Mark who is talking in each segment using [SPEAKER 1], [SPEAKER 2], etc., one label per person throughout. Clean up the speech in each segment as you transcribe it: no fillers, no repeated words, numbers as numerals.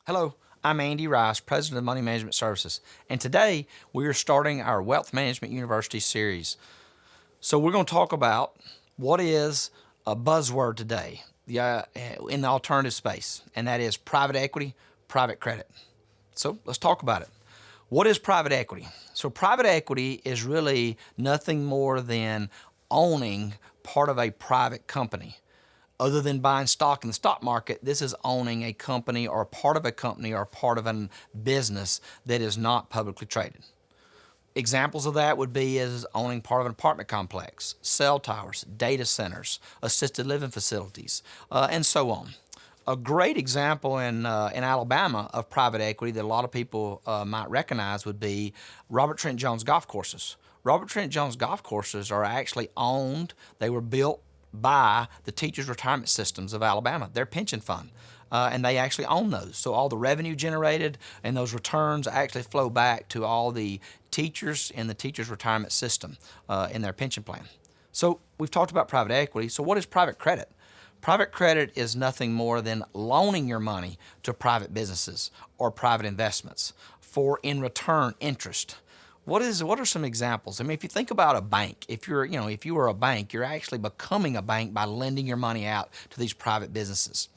[SPEAKER 1] Hello, I'm Andy Rice, President of Money Management Services, and today we are starting our Wealth Management University series. So we're going to talk about what is a buzzword today in the alternative space, and that is private equity, private credit. So let's talk about it. What is private equity? So private equity is really nothing more than owning part of a private company. Other than buying stock in the stock market, this is owning a company or part of a company or part of a business that is not publicly traded. Examples of that would be as owning part of an apartment complex, cell towers, data centers, assisted living facilities, and so on. A great example in Alabama of private equity that a lot of people might recognize would be Robert Trent Jones golf courses. Robert Trent Jones golf courses are actually owned. They were built by the teachers' retirement systems of Alabama, their pension fund. And they actually own those. So all the revenue generated and those returns actually flow back to all the teachers in the teachers' retirement system in their pension plan. So we've talked about private equity. So what is private credit? Private credit is nothing more than loaning your money to private businesses or private investments for, in return, interest. What are some examples? I mean, if you think about a bank, if you were a bank, you're actually becoming a bank by lending your money out to these private businesses.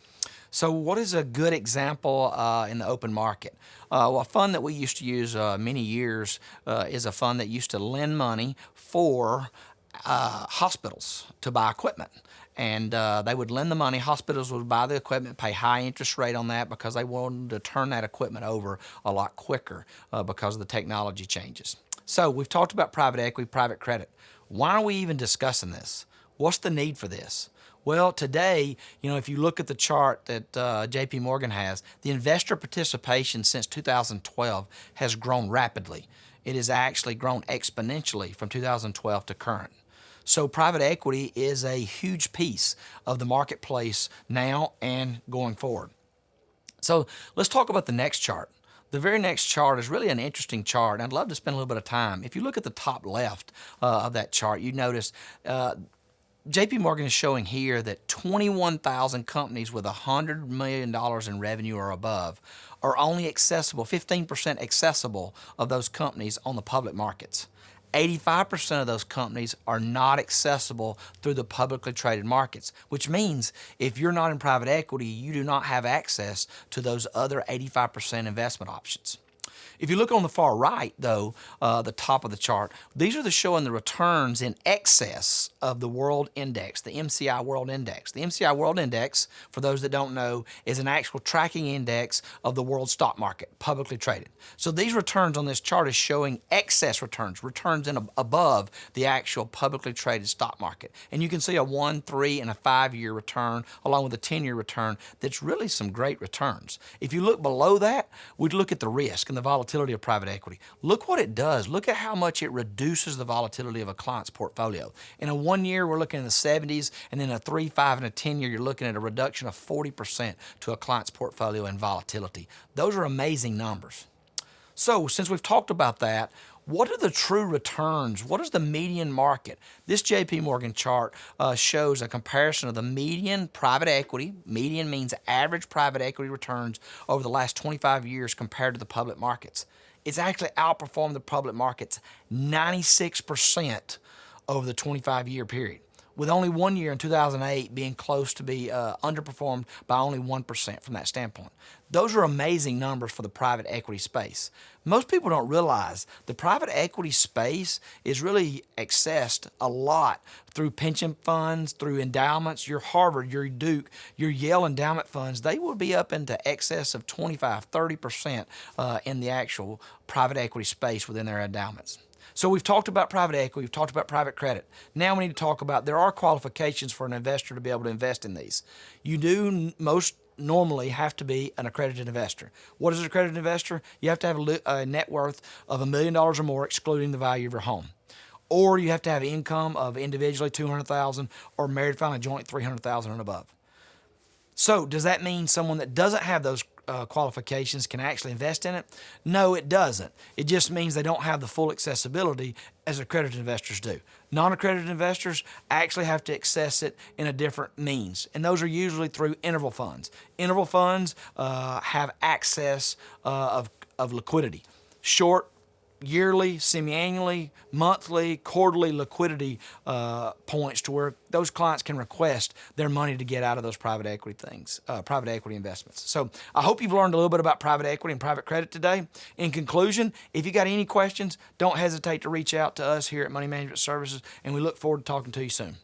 [SPEAKER 1] So what is a good example in the open market? Well, a fund that we used to use many years is a fund that used to lend money for hospitals to buy equipment. And they would lend the money. Hospitals would buy the equipment, pay high interest rate on that because they wanted to turn that equipment over a lot quicker because of the technology changes. So we've talked about private equity, private credit. Why are we even discussing this? What's the need for this? Well, today, if you look at the chart that JP Morgan has, the investor participation since 2012 has grown rapidly. It has actually grown exponentially from 2012 to current. So private equity is a huge piece of the marketplace now and going forward. So let's talk about the next chart. The very next chart is really an interesting chart, and I'd love to spend a little bit of time. If you look at the top left of that chart, you notice JP Morgan is showing here that 21,000 companies with $100 million in revenue or above are only accessible, 15% accessible of those companies on the public markets. 85% of those companies are not accessible through the publicly traded markets, which means if you're not in private equity, you do not have access to those other 85% investment options. If you look on the far right, though, the top of the chart, these are showing the returns in excess of the world index, the MCI World Index. The MCI World Index, for those that don't know, is an actual tracking index of the world stock market, publicly traded. So these returns on this chart is showing excess returns above the actual publicly traded stock market. And you can see a 1, 3, and a 5-year return, along with a 10-year return, that's really some great returns. If you look below that, we'd look at the risk and the volatility of private equity. Look what it does. Look at how much it reduces the volatility of a client's portfolio. In a 1 year, we're looking in the 70s, and in a 3, 5, and a 10-year, you're looking at a reduction of 40% to a client's portfolio in volatility. Those are amazing numbers. So since we've talked about that, what are the true returns? What is the median market? This JP Morgan chart shows a comparison of the median private equity. Median means average private equity returns over the last 25 years compared to the public markets. It's actually outperformed the public markets 96% over the 25-year period, with only 1 year in 2008 being close to be underperformed by only 1% from that standpoint. Those are amazing numbers for the private equity space. Most people don't realize the private equity space is really accessed a lot through pension funds, through endowments. Your Harvard, your Duke, your Yale endowment funds, they will be up into excess of 25, 30% in the actual private equity space within their endowments. So we've talked about private equity, we've talked about private credit. Now we need to talk about there are qualifications for an investor to be able to invest in these. You do most normally have to be an accredited investor. What is an accredited investor? You have to have a net worth of $1 million or more, excluding the value of your home. Or you have to have income of individually $200,000 or married filing joint $300,000 and above. So does that mean someone that doesn't have those qualifications can actually invest in it? No, it doesn't. It just means they don't have the full accessibility as accredited investors do. Non-accredited investors actually have to access it in a different means, and those are usually through interval funds. Interval funds have access of liquidity. Short, yearly, semi-annually, monthly, quarterly liquidity points to where those clients can request their money to get out of those private equity things, private equity investments. So I hope you've learned a little bit about private equity and private credit today. In conclusion, if you got any questions, don't hesitate to reach out to us here at Money Management Services, and we look forward to talking to you soon.